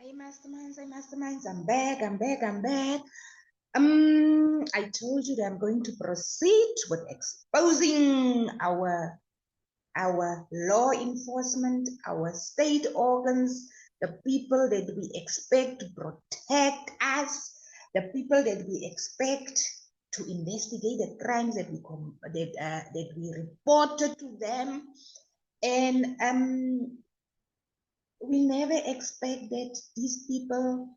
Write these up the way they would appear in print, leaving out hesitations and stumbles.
Hey, masterminds, I'm back. I told you that I'm going to proceed with exposing our law enforcement, our state organs, the people that we expect to protect us, the people that we expect to investigate the crimes that we reported to them, and we never expect that these people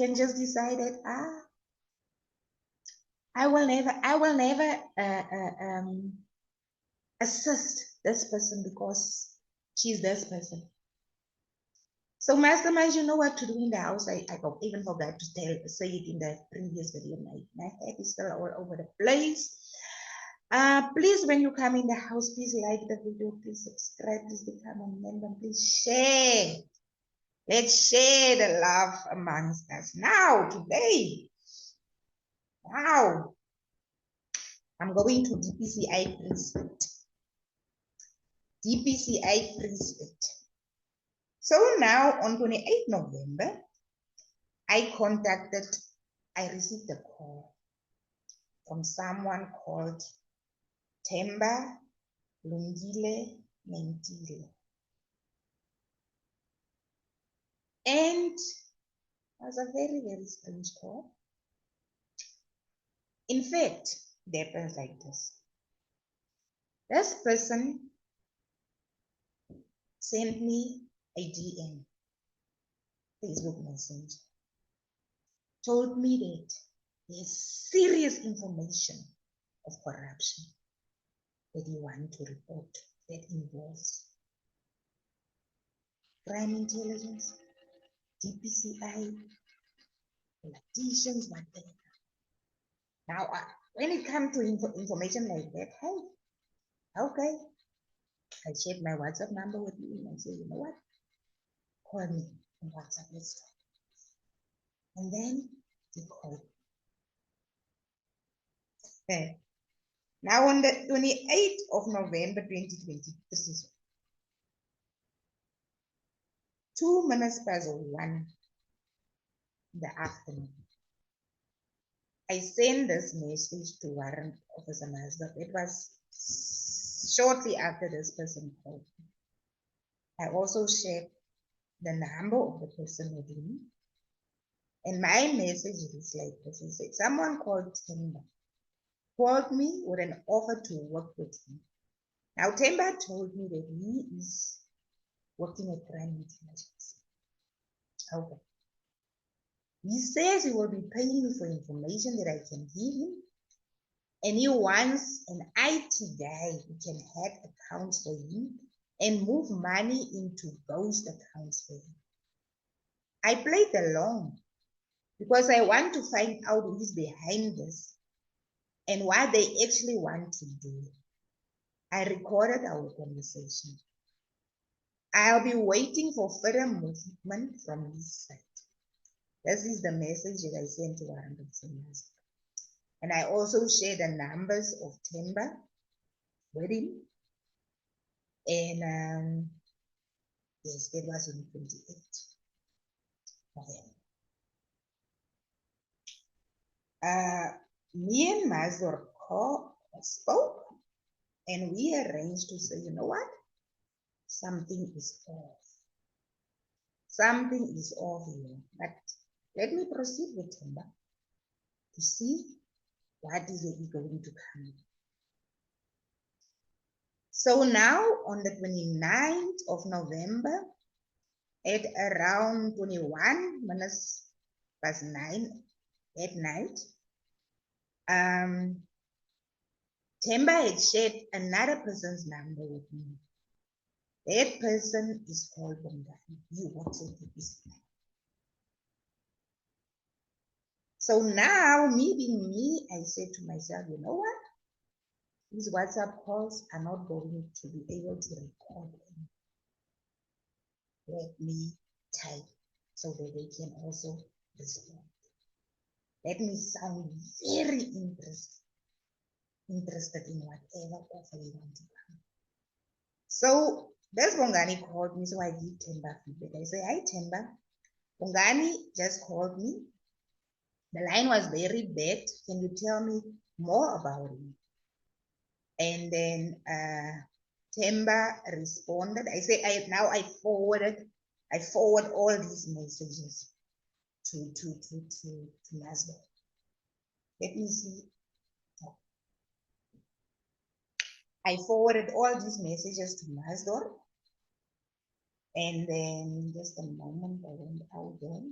can just decide that I will never assist this person because she's this person. So masterminds, you know what to do in the house. I even forgot to say it in the previous video. My head is still all over the place. Please, when you come in the house, please like the video, please subscribe, please become a member, please share. Let's share the love amongst us. Now, today, I'm going to Dpci precinct. Dpci precinct. So now on 28th November, I received a call from someone called Temba Lungile Mentile. And it was a very, very strange call. In fact, it happens like this. This person sent me a DM, Facebook Messenger, told me that there's serious information of corruption that you want to report that involves crime intelligence, Dpci, politicians, whatever. Now, when it comes to information like that, hey, okay, I shared my WhatsApp number with you and I said, you know what? Call me on WhatsApp, let's talk. And then he called. Now on the 28th of November 2023, 2 minutes past 1 in the afternoon, I sent this message to Warrant Officer Masdorf. It was shortly after this person called me. I also shared the number of the person with me. And my message is like this. He said, someone called Temba called me with an offer to work with him. Now, Temba told me that he is working at crime intelligence. Okay. He says he will be paying me for information that I can give him. And he wants an IT guy who can hack accounts for him and move money into ghost accounts for him. I played along because I want to find out who is behind this and what they actually want to do. I recorded our conversation. I'll be waiting for further movement from his side. This is the message that I sent to Warrant Officer Masdorf. And I also shared the numbers of Temba with him. And yes, that was on 28th November. Me and Masdorf spoke, and we arranged to say, you know what? Something is off. Something is off here. But let me proceed with Temba to see what is he going to come. So now on the 29th of November at around 21 minutes past 9 at night, Temba had shared another person's number with me. That person is called Bongani. He works at Dpci. So now, me being me, I said to myself, you know what? These WhatsApp calls are not going to be able to record them. Let me type so that they can also respond. Let me sound very interested in whatever offer you want to come. So this Bongani called me, so I give Temba feedback. I say, hi Temba, Bongani just called me. The line was very bad. Can you tell me more about it? And then Temba responded. I say I forward all these messages to Maslow. Let me see. I forwarded all these messages to Maslow. And then just a moment, I went out there.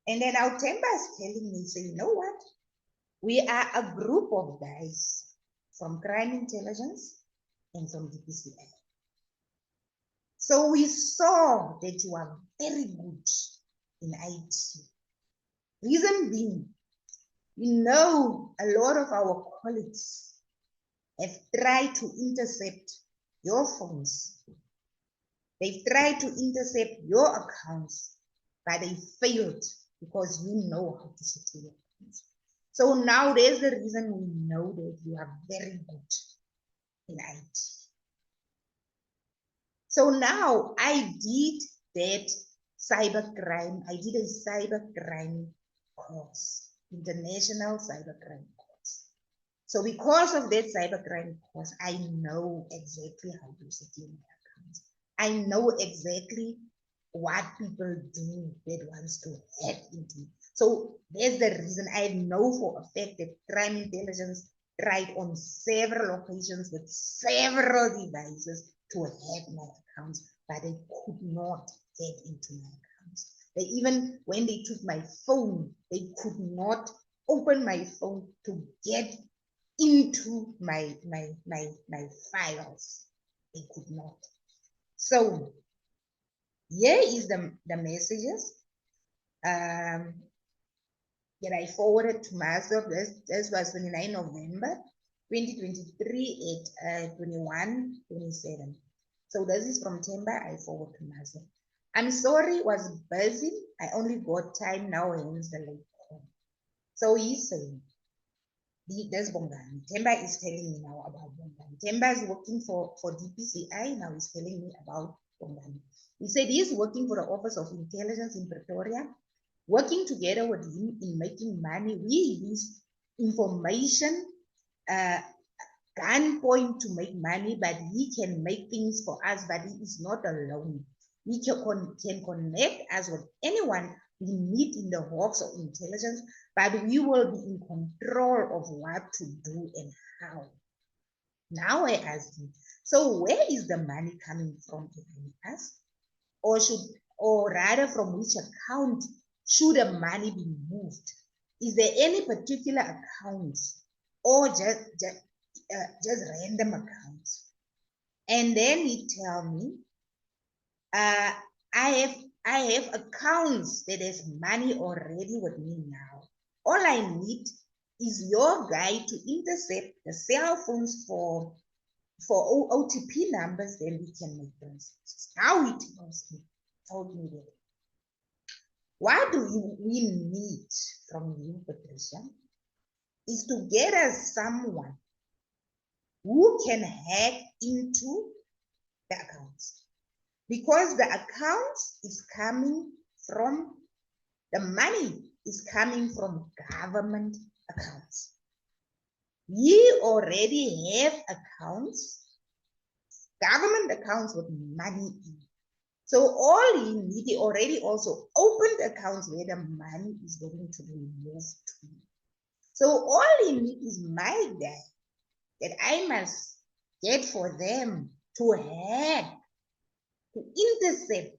And then our Temba is telling me, say, you know what? We are a group of guys from crime intelligence and from Dpci. So we saw that you are very good in IT. Reason being, we know a lot of our colleagues have tried to intercept your phones. They've tried to intercept your accounts, but they failed because you know how to secure your accounts. So now there's the reason we know that you are very good in IT. So now I did that cybercrime. I did a cybercrime course, international cybercrime course. So because of that cybercrime course, I know exactly how to secure my accounts. I know exactly what people do that wants to hack into. So there's the reason I know for a fact that crime intelligence tried on several occasions with several devices to hack my accounts, but they could not get into my accounts. They even, when they took my phone, they could not open my phone to get into my files. They could not. So here is the messages that I forwarded to myself. This was 29 November 2023 at 21:27. So this is from Temba. I forward to myself. I'm sorry, was busy. I only got time now, hence the late call. So he's saying, there's Bongani. Temba is telling me now about Bongani. Temba is working for Dpci. Now he's telling me about Bongani. He said he's working for the Office of Intelligence in Pretoria, working together with him in making money. We use information, gunpoint to make money, but he can make things for us, but he is not alone. He can connect us with anyone we need in the hawks of intelligence, but we will be in control of what to do and how. Now I ask him, so where is the money coming from behind us? Or rather, from which account should the money be moved? Is there any particular accounts or just random accounts? And then he tell me, I have accounts that has money already with me now. All I need is your guy to intercept the cell phones for OTP numbers, then we can make transactions. Now he told me that. What we need from you, Patricia, is to get us someone who can hack into the accounts. Because the accounts is coming from, the money is coming from government accounts. We already have accounts, government accounts with money in. So all he already also opened accounts where the money is going to be moved to. So all he needs is my guy that I must get for them to hack, to intercept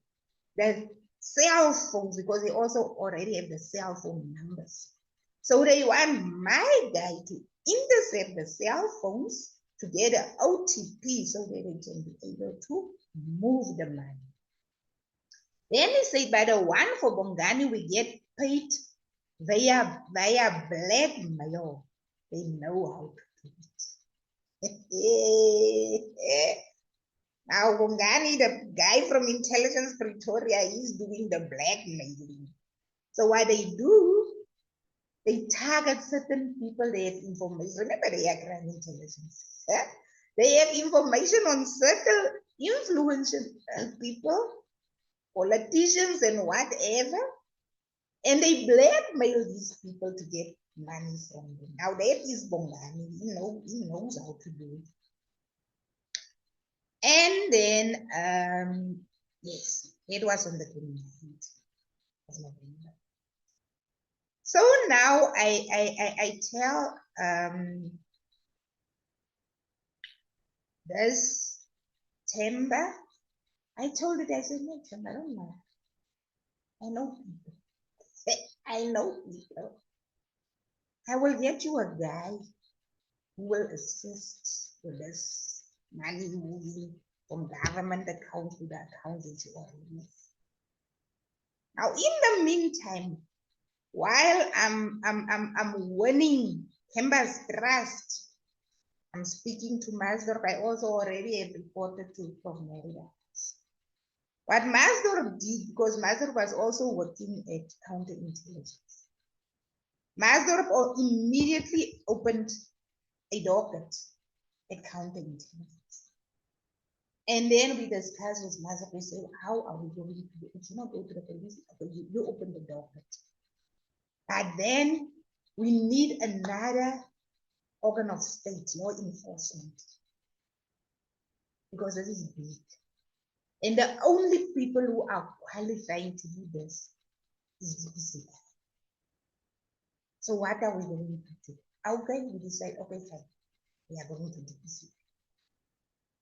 the cell phones, because they also already have the cell phone numbers. So they want my guy to intercept the cell phones to get an OTP so that they can be able to move the money. Then he said, by the one for Bongani, we get paid via blackmail. They know how to do it. Now, Bongani, the guy from Intelligence Pretoria, is doing the blackmailing. So what they do, they target certain people. They have information. Remember, they are crime intelligence. They have information on certain influential people. politicians and whatever, and they blackmail these people to get money from them. Now that is Bongani, he knows how to do it. And then, yes, it was on the 29th of November. So now I tell this Temba, I told it, I said, no, Temba, I don't know. I know people. I know people. I will get you a guy who will assist with this money moving from government account to the account that you already have. Now, in the meantime, while I'm winning Temba's trust, I'm speaking to Masdorp. I also already have reported to Prof. Merida. What Masdorp did, because Masdorp was also working at counterintelligence, Masdorp immediately opened a docket at counterintelligence. And then we discussed with Masdorp, we said, how are we going to do it? You not go to the police, you open the docket. But then we need another organ of state, law enforcement, because this is big. And the only people who are qualifying to do this is Dpci. So what are we going to do? Okay, we decide, okay, fine, we are going to Dpci.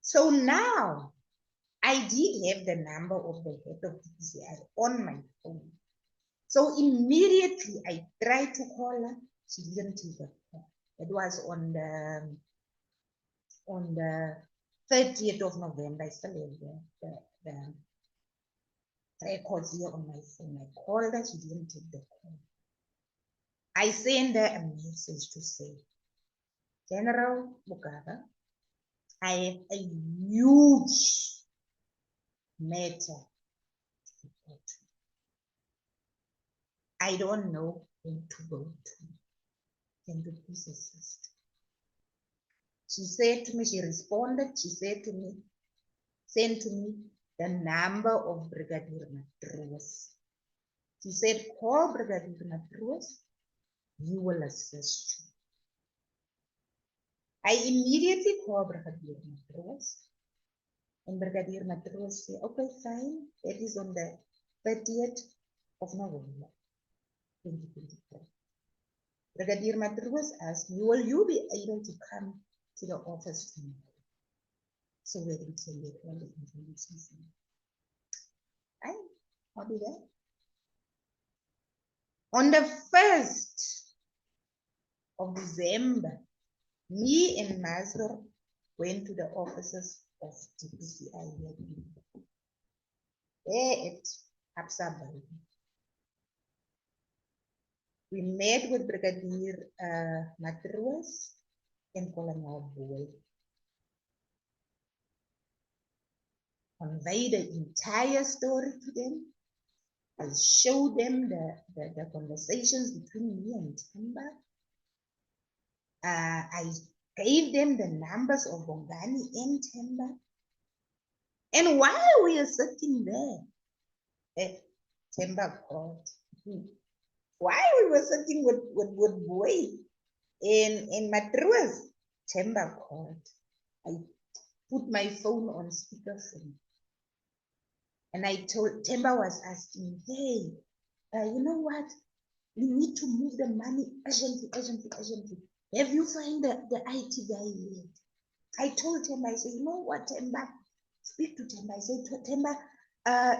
So now, I did have the number of the head of Dpci on my phone. So immediately I tried to call her, she didn't take the call. It was on the 30th of November. I still have the records here on my phone. I called her, she didn't take the call. I sent her a message to say, General Mugabe, I have a huge matter to report. I don't know who to go to. Can you please assist? She said to me, she responded, she said to me, send to me the number of Brigadier Matruos. She said, call Brigadier Matruos, he will assist you. I immediately called Brigadier Matruos, and Brigadier Matruos said, okay, fine, that is on the 30th of November, 2023. Brigadier Matruos asked me, will you be able to come to the office tomorrow? So we can get all the information. I'll be there. On the 1st of December, me and Masdorp went to the offices of Dpci there at Absa. We met with Brigadier Matruos and Colonel Boy. Conveyed the entire story to them. I showed them the conversations between me and Temba. I gave them the numbers of Bongani and Temba. And while we are sitting there, Temba called. While we were sitting with Boy in Matruos, Temba called. I put my phone on speakerphone. And I told, Temba was asking, hey, you know what? We need to move the money urgently. Have you found the IT guy yet? I told Temba, I said, you know what, Temba? Speak to Temba. I said, Temba,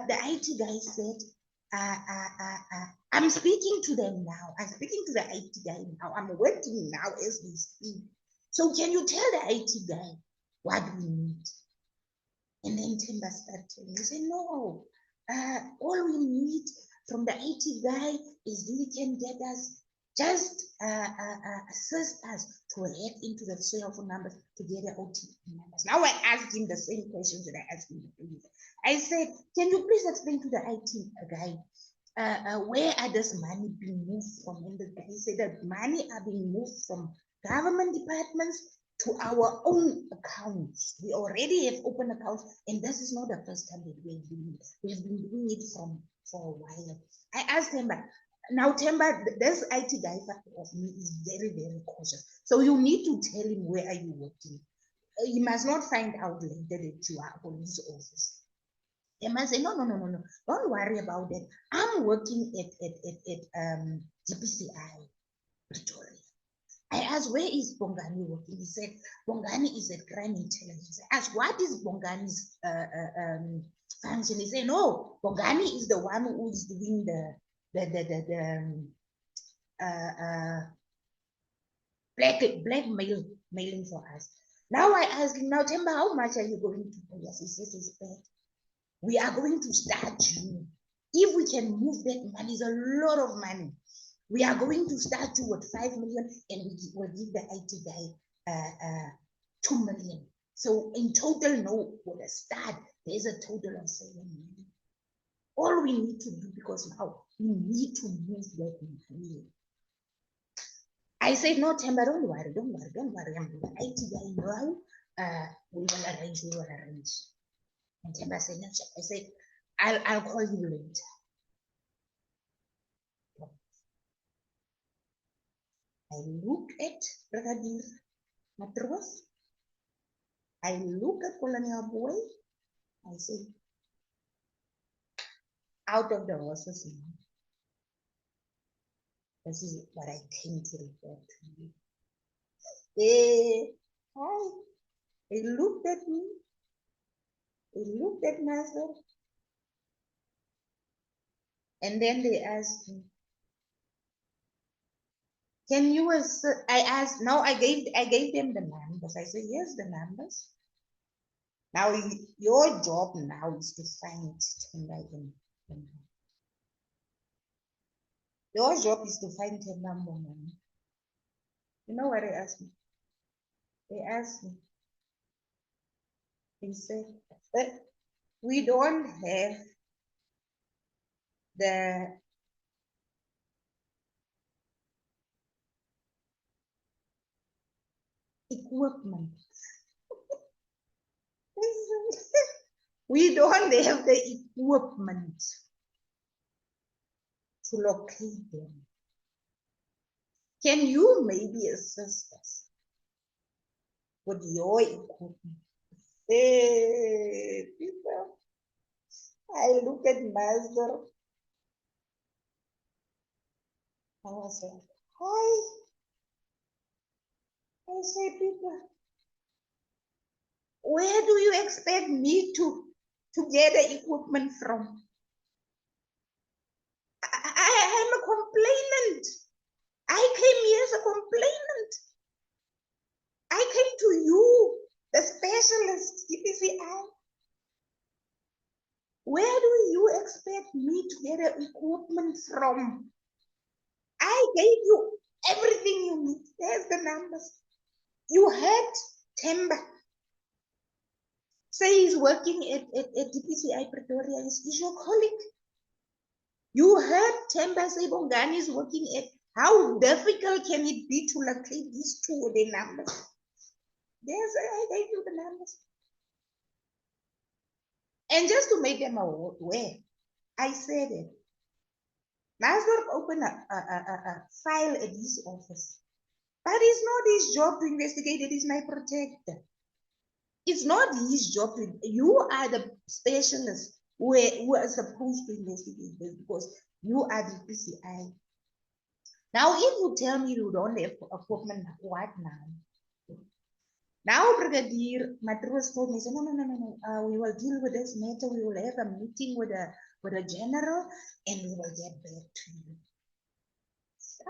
the IT guy said, I'm speaking to them now. I'm speaking to the IT guy now. I'm working now as we speak. So can you tell the IT guy what we need? And then Temba started telling me, he said, no, all we need from the IT guy is he can get us, just assist us to hack into the cell phone numbers to get the OTP numbers. Now I asked him the same questions that I asked him before. I said, can you please explain to the IT guy, where are this money being moved from? And the guy said that money are being moved from government departments to our own accounts. We already have open accounts, and this is not the first time that we've been doing it. We've been doing it for a while. I asked Temba, now Temba, this IT guy of me is very, very cautious. So you need to tell him where are you working. He must not find out later that you are a police officer. They must say, no, no, no, no, no. Don't worry about that. I'm working at Dpci, Pretoria. I asked, where is Bongani working? He said, Bongani is at crime intelligence. I asked, what is Bongani's function? He said, no, Bongani is the one who is doing the blackmail mailing for us. Now I asked him, now Temba, how much are you going to pay us? He says, it's bad. We are going to start you. If we can move that money, it's a lot of money. We are going to start you with 5 million, and we will give the IT guy 2 million. So in total, no, with a start, there's a total of 7 million. All we need to do, because now we need to move that money. I said, no, Temba, don't worry, don't worry, don't worry. I'm the IT guy now. We will arrange, we will arrange. And Temba said, no, I said, I'll call you later. I look at Brigadier Matros. I look at Colonel Boy. I say, out of the horses now. This is what I came to report to you. Hi. They looked at me. They looked at myself. And then they asked me, can you assist? I asked, no, I gave them the numbers. I said, yes, the numbers. Now your job now is to find Temba in. Your job is to find Temba Mbongani. You know what they asked me? They asked me. They said, we don't have the equipment. We don't have the equipment to locate them. Can you maybe assist us with your equipment? Hey, people, I look at myself. I said, hi. I say, people, where do you expect me to get the equipment from? I am a complainant. I came here as a complainant. I came to you, the specialist, Dpci. Where do you expect me to get the equipment from? I gave you everything you need. There's the numbers. You had Temba say he's working at Dpci Pretoria. Is your colleague. You heard Temba say Bongani is working at. How difficult can it be to locate these two with the numbers? Yes, I gave you the numbers. And just to make them aware, I said it. Masdorp opened a file at his office. But it's not his job to investigate. It is my protector. It's not his job to. You are the specialist who are supposed to investigate this, because you are the Dpci. Now, if you tell me you don't have equipment, what now? Now, Brigadier Matros told me, no, we will deal with this matter. We will have a meeting with a general, and we will get back to you. So,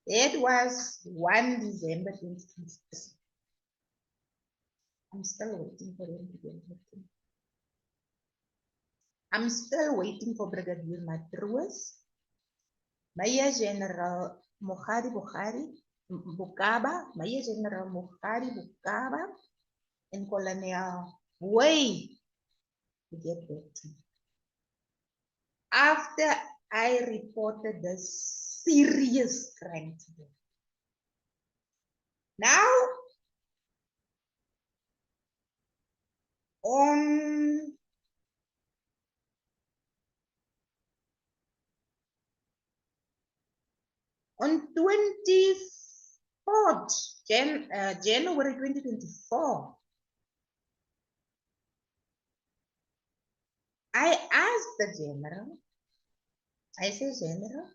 it was 1 December 2026. I'm still waiting for him to get back. I'm still waiting for Brigadier Matros, Major General Bukaba, Major General Mohari Bukaba, and Colonel Way to get back to me. After I reported this serious crime to them. Now, on 24th January 2024, I asked the general, I said, General,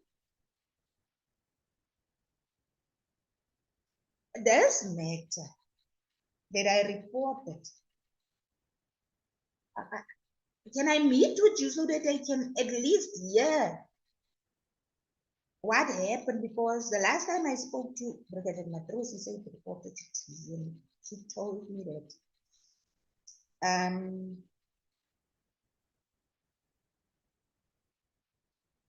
this matter that I reported, can I meet with you so that I can at least hear what happened? Because the last time I spoke to Brigadier Matros, he said he reported to you, and she told me that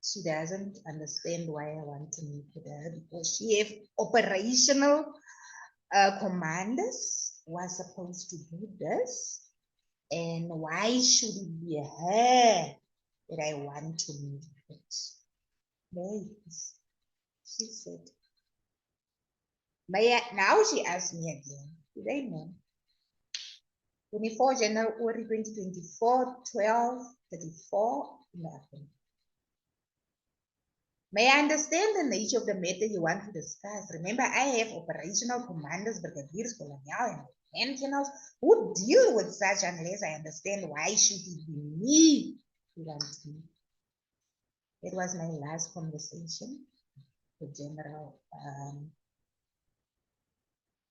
she doesn't understand why I want to meet with her, because she have operational commanders who are supposed to do this, and why should it be her that I want to meet with? Yes, she said. Now she asked me again, did I know? 24 January 2024, 12:34 in the afternoon. May I understand the nature of the matter you want to discuss? Remember, I have operational commanders, brigadiers, colonel, and generals who deal with such unless I understand why should it be me who wants me. It was my last conversation with General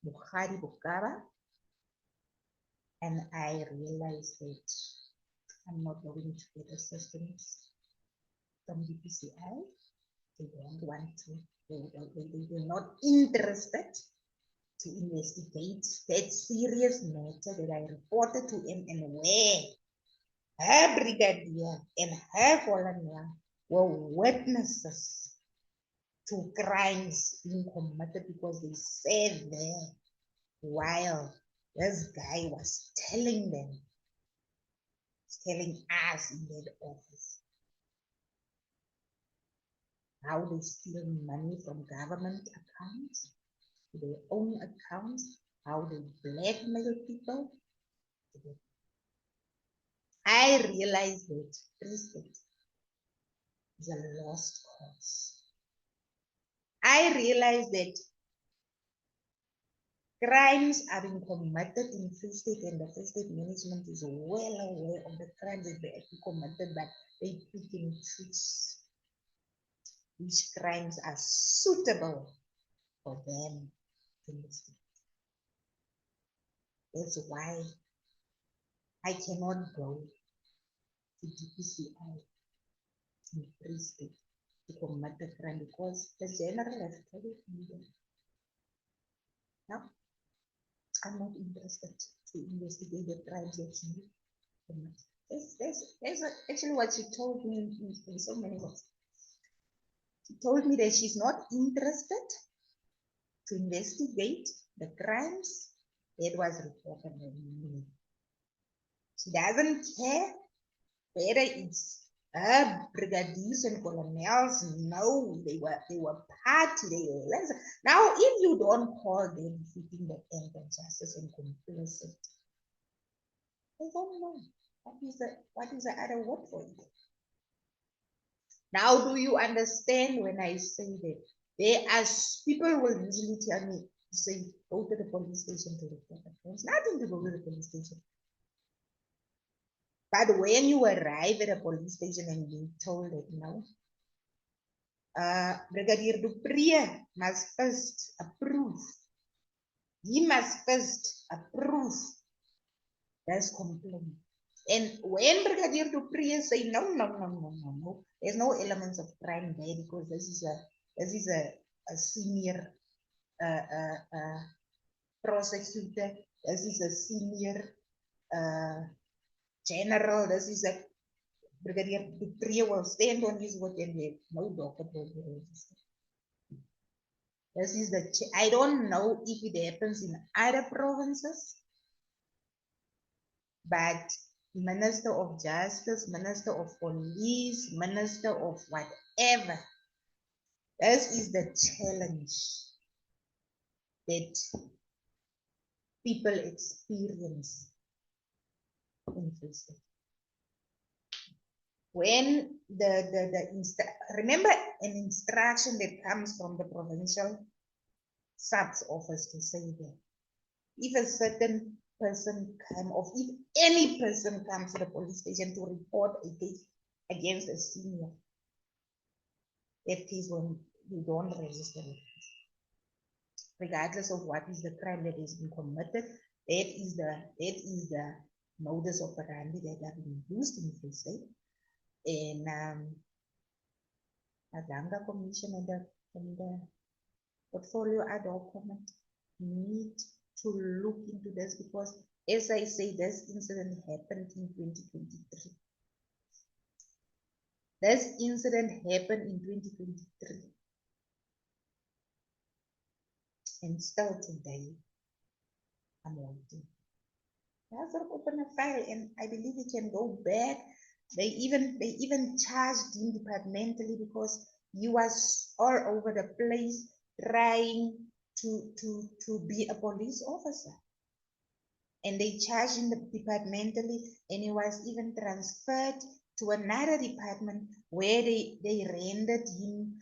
Bukhari Bukara, and I realized that I'm not going to get assistance from Dpci. They don't want to, they're not interested to investigate that serious matter that I reported to him, and where her brigadier and her colonel were witnesses to crimes being committed, because they said there while this guy was telling them, telling us in that office, how they steal money from government accounts to their own accounts, how they blackmail people. I realized that Preston is a lost cause. I realized that crimes are being committed in Free State, and the Free State management is well aware of the crimes that they are committed, but they pick and choose which crimes are suitable for them to investigate. That's why I cannot go to Dpci in Free State to commit the crime, because the general has told me that no, I'm not interested to investigate the crimes that you commit. That's actually what she told me in so many words. She told me that she's not interested to investigate the crimes that was reported by me. She doesn't care whether it's her brigadiers and colonels. No, they were party. They were now. If you don't call them defeating the end of justice and complicit, I don't know what is the other word for it. Now, do you understand when I say that there are people will usually tell me, say, go to the police station to report the crimes. Nothing to go to the police station. But when you arrive at a police station and being told that no, Brigadier Dupri must first approve. He must first approve this complaint. And when Brigadier Dupri say no, there's no elements of crime there, because this is a senior prosecutor. This is a senior general. This is a Brigadier Dupri will stand on his word, and no docket will be registered. This is I don't know if it happens in other provinces, but Minister of Justice, Minister of Police, Minister of whatever. This is the challenge that people experience in Free State. When remember an instruction that comes from the provincial subs office to say that if a certain person or if any person comes to the police station to report a case against a senior, that case when you don't register it, regardless of what is the crime that has been committed, that is the modus operandi that have been used in Free State. And Adanga Commission and the portfolio ad hoc need to look into this, because as I say, this incident happened in 2023. This incident happened in 2023. And still today, I'm waiting. That's not open a file, and I believe we can go back. They even charged him departmentally because he was all over the place trying to be a police officer. And they charged him departmentally, and he was even transferred to another department where they rendered him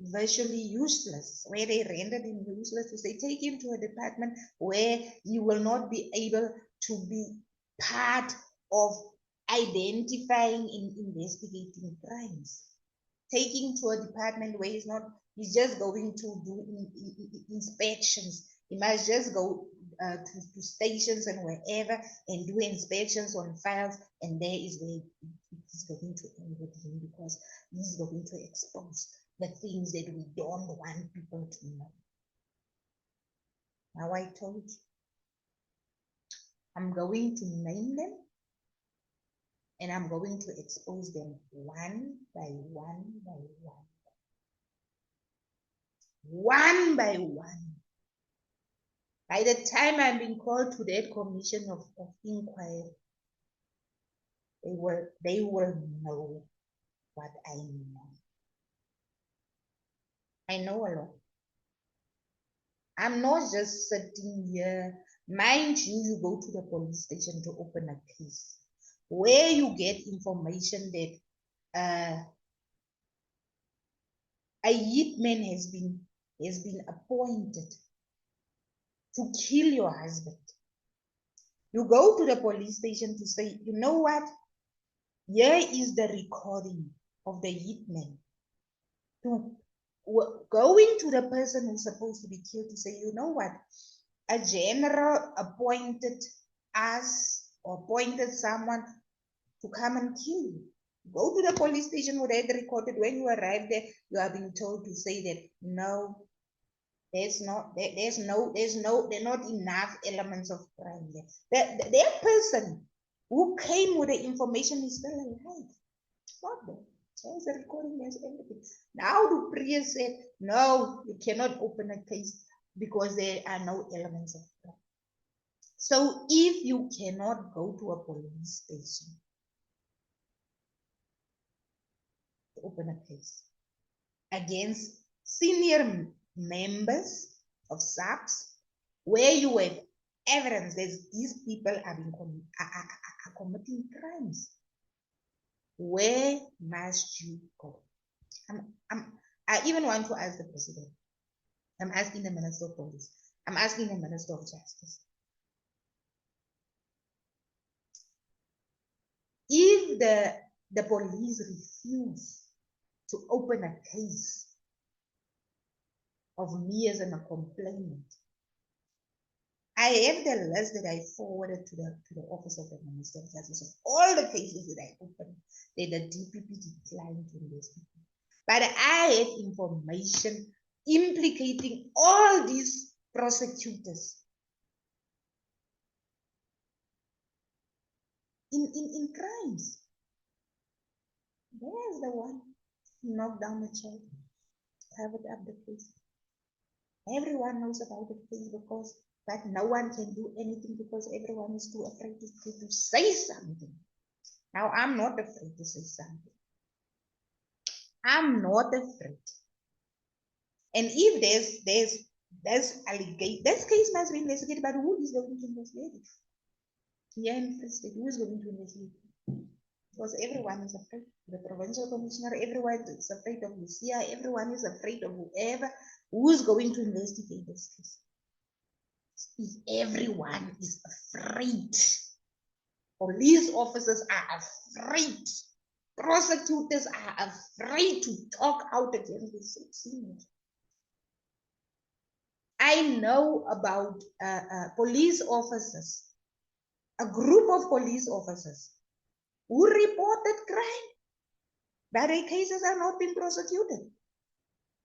virtually useless, where they rendered him useless. So they take him to a department where you will not be able to be part of identifying and investigating crimes. Taking to a department where he's just going to do inspections. He must just go to stations and wherever and do inspections on files, and there is where he's going to end with him, because he's going to expose the things that we don't want people to know. Now I told you, I'm going to name them, and I'm going to expose them one by one by one. One by one. By the time I'm being called to that commission of inquiry, they will know what I know. I know a lot. I'm not just sitting here. Mind you, you go to the police station to open a case where you get information that a hitman has been appointed to kill your husband. You go to the police station to say, you know what? Here is the recording of the hitman. To going to the person who's supposed to be killed to say, you know what? A general appointed us or appointed someone to come and kill you. Go to the police station where they recorded. When you arrive there, you are being told to say that no, they're not enough elements of crime there. That person who came with the information is still alive. Not there. There's the recording, there's everything. Now the priest said, no, you cannot open a case because there are no elements of crime. So if you cannot go to a police station to open a case against senior members of SAPS, where you have evidence that these people are committing crimes, where must you go? I even want to ask the president. I'm asking the Minister of Police. I'm asking the Minister of Justice. If the police refuse to open a case of me as a complainant, I have the list that I forwarded to the Office of the Minister of Justice of all the cases that I opened that the DPP declined to investigate. But I have information implicating all these prosecutors in crimes. There's the one who knocked down the child, covered up the case. Everyone knows about the case because but no one can do anything because everyone is too afraid to say something. Now, I'm not afraid to say something. I'm not afraid. And if there's allegation, this case must be investigated, but who is going to investigate it? Here in Free State, who is going to investigate it? Because everyone is afraid. The provincial commissioner, everyone is afraid of Lucia, everyone is afraid of whoever. Who's going to investigate this case? Everyone is afraid. Police officers are afraid. Prosecutors are afraid to talk out against this seniors. I know about police officers, a group of police officers who reported crime, but their cases are not being prosecuted.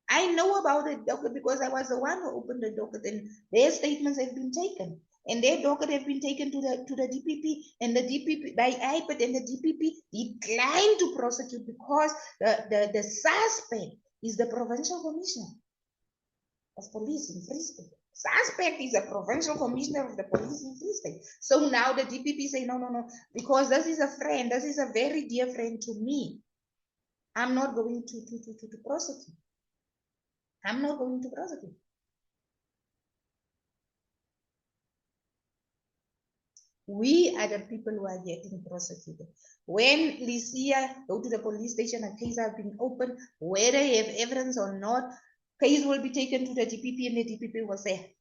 I know about the docket because I was the one who opened the docket, and their statements have been taken. And their docket have been taken to the DPP, and the DPP by IPAD, and the DPP declined to prosecute because the suspect is the provincial commissioner of police in Free State. Suspect is a provincial commissioner of the police in Free State. So now the DPP say no, because this is a friend, this is a very dear friend to me. I'm not going to prosecute. I'm not going to prosecute. We are the people who are getting prosecuted. When Lucia go to the police station, a case has been opened, whether they have evidence or not, case will be taken to the DPP, and the DPP will say,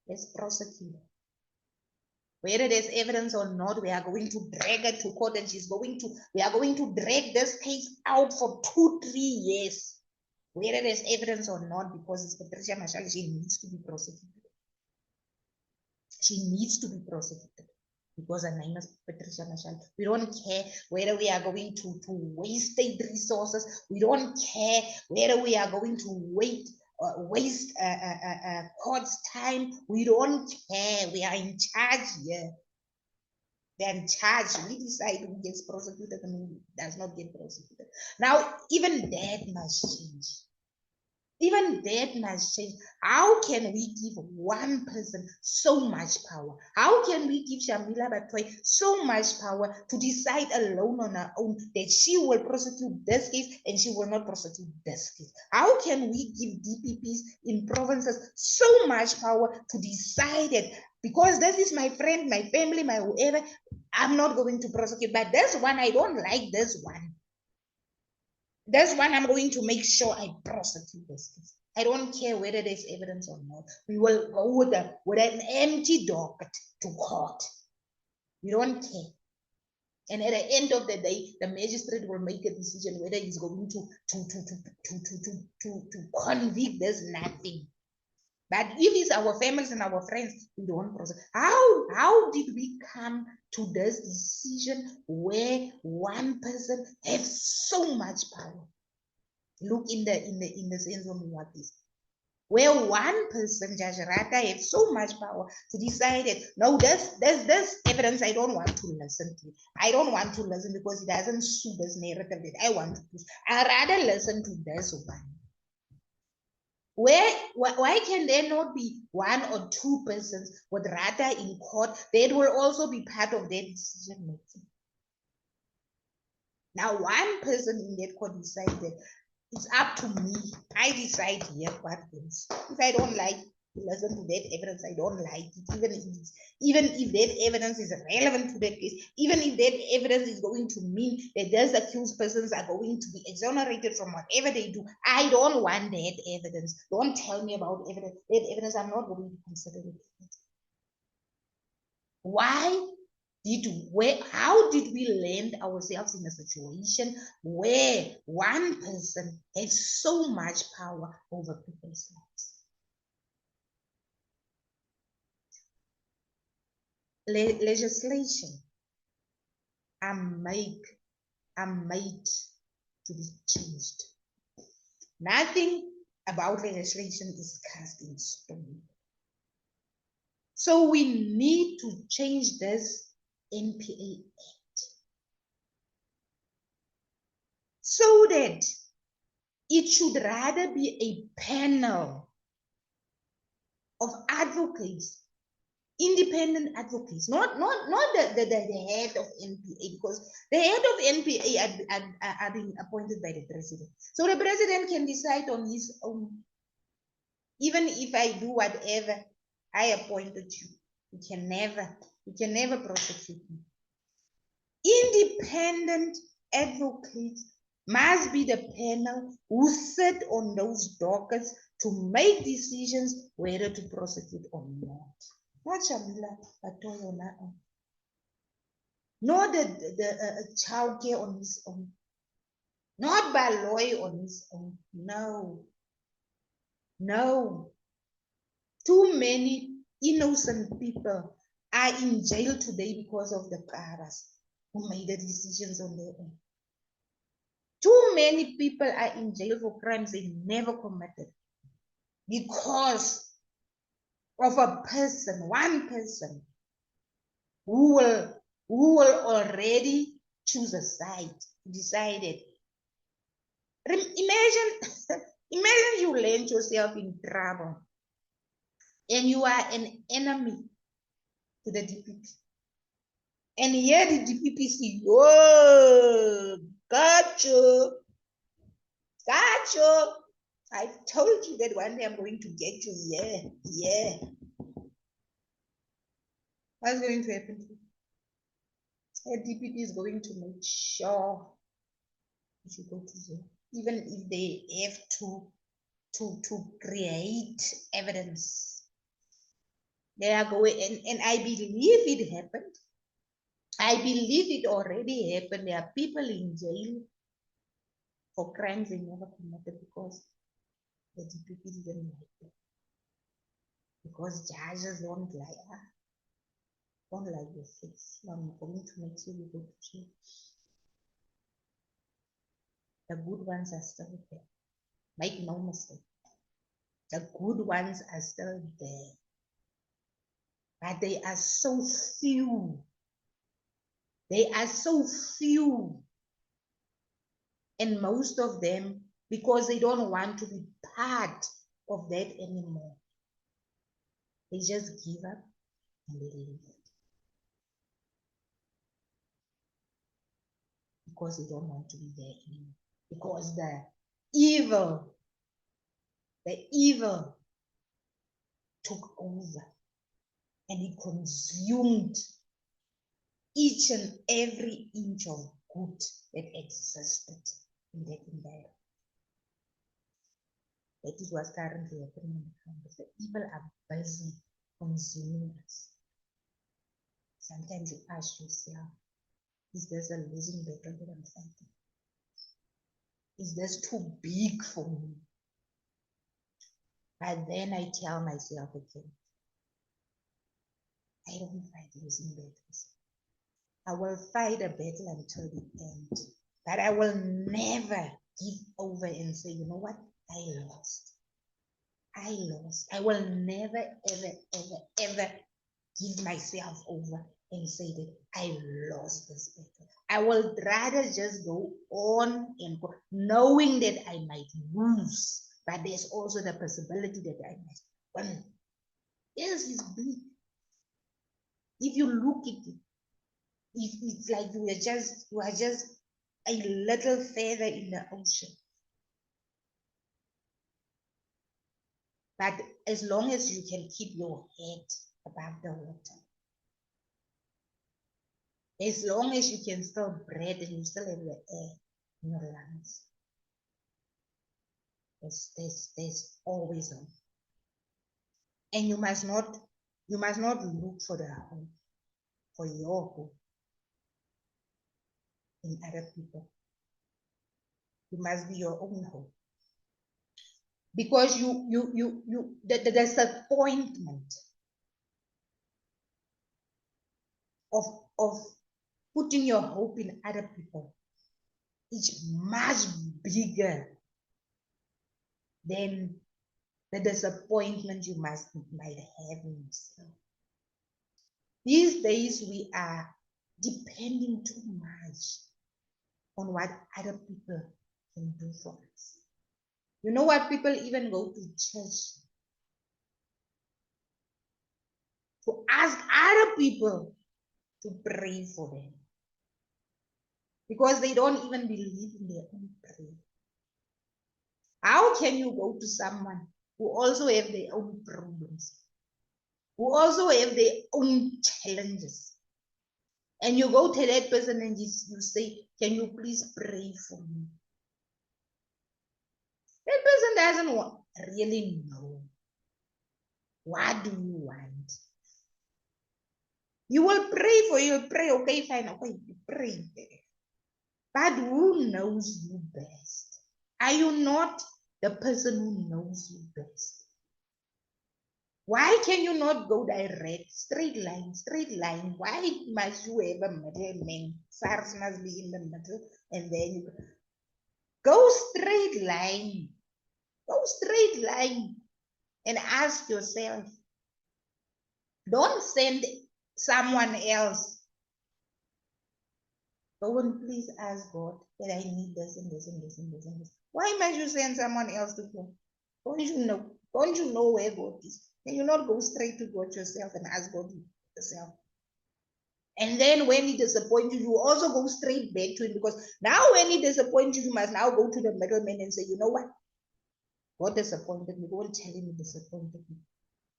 let's prosecute. Whether there's evidence or not, we are going to drag her to court, and we are going to drag this case out for 2-3 years. Whether there's evidence or not, because it's Patricia Mashal, she needs to be prosecuted. She needs to be prosecuted because her name is Patricia Mashal. We don't care whether we are going to waste state resources. We don't care whether we are going to waste court's time. We don't care. We are in charge here. They're in charge. We decide who gets prosecuted and who does not get prosecuted. Now, even that must change. Even that must change. How can we give one person so much power? How can we give Shamila Batway so much power to decide alone on her own that she will prosecute this case and she will not prosecute this case? How can we give DPPs in provinces so much power to decide it? Because this is my friend, my family, my whoever, I'm not going to prosecute. But this one, I don't like this one. That's one I'm going to make sure I prosecute this case. I don't care whether there's evidence or not. We will go with an empty docket to court. We don't care. And at the end of the day, the magistrate will make a decision whether he's going to convict. There's nothing. But if it's our families and our friends, we don't prosecute. How did we come to this decision where one person has so much power? Look in the sense of what is. Where one person, Judge Rata, has so much power to decide that, no, there's evidence I don't want to listen to. I don't want to listen because it doesn't suit this narrative that I want to push. I'd rather listen to this one. Why can there not be 1 or 2 persons with Rata in court that will also be part of their decision making? Now, one person in that court decided it's up to me. I decide here what is. If I don't like to listen to that evidence, I don't like it. Even if that evidence is relevant to that case, even if that evidence is going to mean that those accused persons are going to be exonerated from whatever they do, I don't want that evidence. Don't tell me about evidence. That evidence, I'm not going to consider it. Why? How did we land ourselves in a situation where one person has so much power over people's lives? Legislation are made to be changed. Nothing about legislation is cast in stone. So we need to change this NPA Act so that it should rather be a panel of advocates independent advocates, not the head of NPA, because the head of NPA are being appointed by the president. So the president can decide on his own. Even if I do whatever, I appointed you. You can never prosecute me. Independent advocates must be the panel who sit on those dockets to make decisions whether to prosecute or not. Not Shamila Atoyo now. Not the child care on his own. Not Baloy on his own. No. No. Too many innocent people are in jail today because of the Karas who made the decisions on their own. Too many people are in jail for crimes they never committed because of a person, one person, who will already choose a side, decided. Imagine, imagine you land yourself in trouble and you are an enemy to the DPP. And here the DPP say, whoa, gotcha. I told you that one day I'm going to get you. Yeah. What's going to happen to you? The DPP is going to make sure you go to jail, even if they have to create evidence. They are going, and I believe it happened. I believe it already happened. There are people in jail for crimes they never committed because the DPP didn't like them. Because judges don't like your face. I'm going to make sure you go to jail. The good ones are still there. Make no mistake. The good ones are still there. But they are so few. They are so few. And most of them, because they don't want to be part of that anymore, they just give up and they leave. Because they don't want to be there anymore. Because the evil took over and it consumed each and every inch of good that existed in that environment. That is what's currently happening in the campus. The evil are busy consuming us. Sometimes you ask yourself, is this a losing battle that I'm fighting? Is this too big for me? But then I tell myself again, I don't fight losing battles. I will fight a battle until the end. But I will never give over and say, you know what? I lost. I will never, ever give myself over and say that I lost this battle. I will rather just go on and go, knowing that I might lose, but there's also the possibility that I might win. Yes, it's big. If you look at it, it's like you are just a little feather in the ocean. But as long as you can keep your head above the water, as long as you can still breathe and you still have the air in your lungs, there's always hope. And you must not look for the hope, for your hope in other people. You must be your own hope. Because the disappointment of putting your hope in other people is much bigger than the disappointment you might have in yourself. These days we are depending too much on what other people can do for us. You know what? People even go to church to ask other people to pray for them. Because they don't even believe in their own prayer. How can you go to someone who also have their own problems, who also have their own challenges, and you go to that person and you say, can you please pray for me? That person doesn't really know. What do you want? You will pray for you, pray, okay, fine, okay, you pray. But who knows you best? Are you not the person who knows you best? Why can you not go direct, straight line, straight line? Why must you have a middleman? SARS must be in the middle, and then you go straight line. Go straight line and ask yourself. Don't send someone else. Go and please ask God that I need this and this and this and this and this. Why must you send someone else to God? Don't you know? Don't you know where God is? Can you not go straight to God yourself and ask God yourself? And then when he disappoints you, you also go straight back to him, because now when he disappoints you, you must now go to the middleman and say, you know what? God disappointed me. Go and tell him he disappointed me.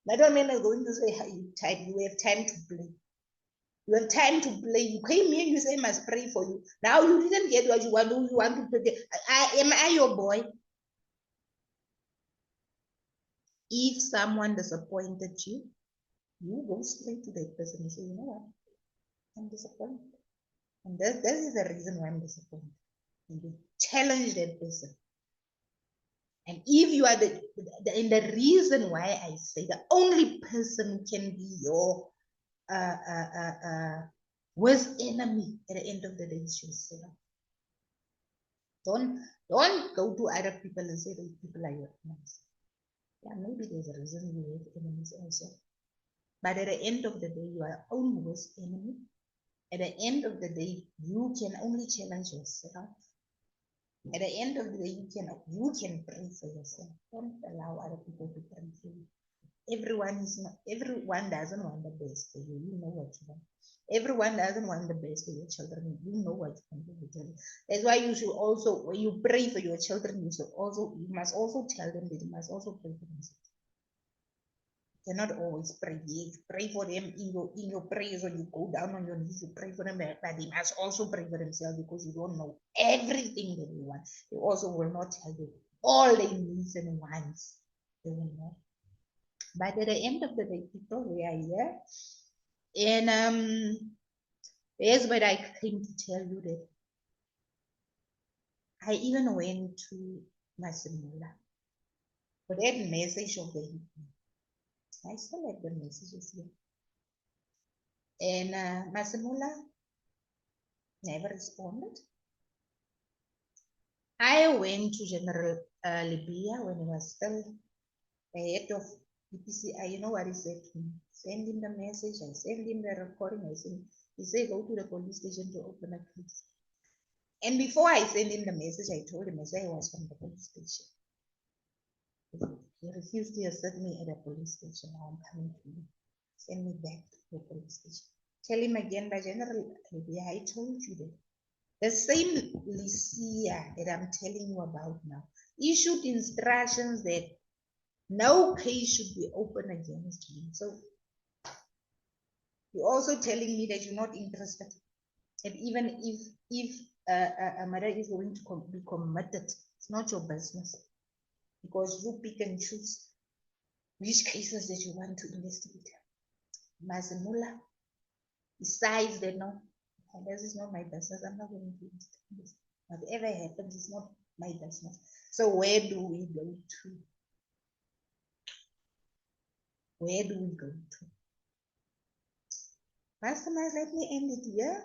Middleman is going to say, you have time to play. You have time to play. You came here, you say I must pray for you. Now you didn't get what you want. You want to pray. Am I your boy? If someone disappointed you, you go straight to that person and say, you know what? I'm disappointed. And that is the reason why I'm disappointed. And you challenge that person. And if you are the reason why I say the only person who can be your worst enemy at the end of the day is yourself. Don't go to other people and say those people are your enemies. Yeah, maybe there's a reason you have enemies also. But at the end of the day, you are your own worst enemy. At the end of the day, you can only challenge yourself. At the end of the day, you can pray for yourself. Don't allow other people to pray for you. Everyone doesn't want the best for you. You know what you want. Everyone doesn't want the best for your children. You know what you want for your children. That's why you should also, when you pray for your children, you must also tell them that you must also pray for themselves. You cannot always pray. You pray for them in your prayers, or you go down on your knees, you pray for them, but they must also pray for themselves, because you don't know everything that you want. They also will not tell you all their needs and wants. They will not. But at the end of the day, people, we are here. And here's what I came to tell you, that I even went to Masimula for that message of the evening. I still have the messages here. And Masimula never responded. I went to General Libya when he was still the head of Dpci. You know what he said to me? Send him the message. I sent him the recording. He said, go to the police station to open a case. And before I sent him the message, I told him, I said I was from the police station. He refused to accept me at the police station. Now I'm coming to you. Send me back to the police station. Tell him again, by General Libya, I told you that. The same Lycia that I'm telling you about now issued instructions that no case should be opened against you. So you're also telling me that you're not interested. And even if a murder is going to be committed, it's not your business, because you pick and choose which cases that you want to investigate. Masimula, besides that, no, this is not my business. I'm not going to investigate this. Whatever happens is not my business. So where do we go to? Where do we go to? Customers, let me end it here.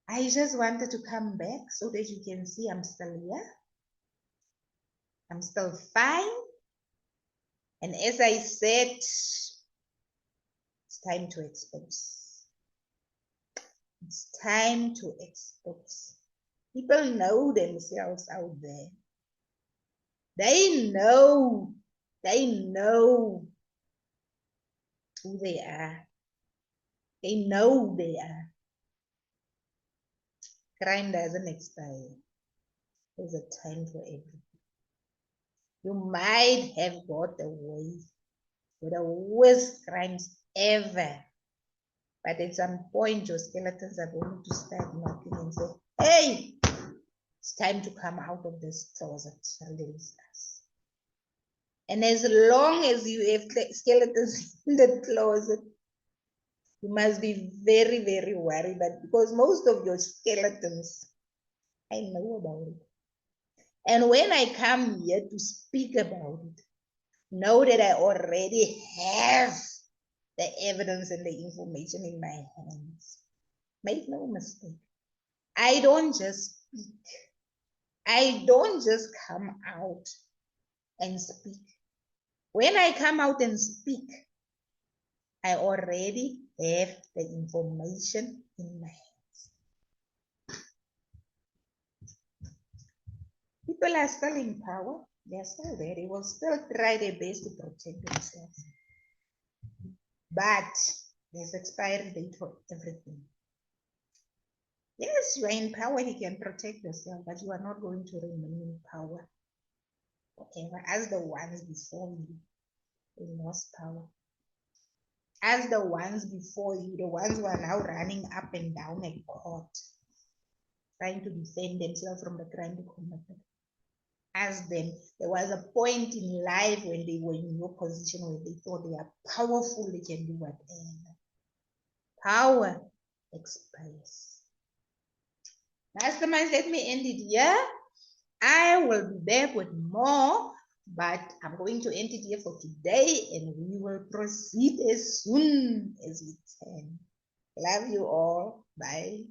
I just wanted to come back so that you can see I'm still here. I'm still fine. And as I said, it's time to expose. It's time to expose. People know themselves out there. They know who they are. They know who they are. Crime doesn't expire. There's a time for everything. You might have got away with the worst crimes ever, but at some point your skeletons are going to start knocking and say, hey, it's time to come out of this closet, release us. And as long as you have skeletons in the closet, you must be very, very worried, but because most of your skeletons, I know about it. And when I come here to speak about it, know that I already have the evidence and the information in my hands. Make no mistake. I don't just speak. I don't just come out and speak. When I come out and speak, I already have the information in my hands. People are still in power. They're still there. They will still try their best to protect themselves. But there's expiry date for everything. Yes, you are in power, you can protect yourself, but you are not going to remain in power forever. As the ones before you, they lost power. As the ones before you, the ones who are now running up and down a court, trying to defend themselves from the crime they committed. As them, there was a point in life when they were in your position where they thought they are powerful, they can do whatever. Power expires. Masterminds, let me end it here. I will be back with more, but I'm going to end it here for today and we will proceed as soon as we can. Love you all. Bye.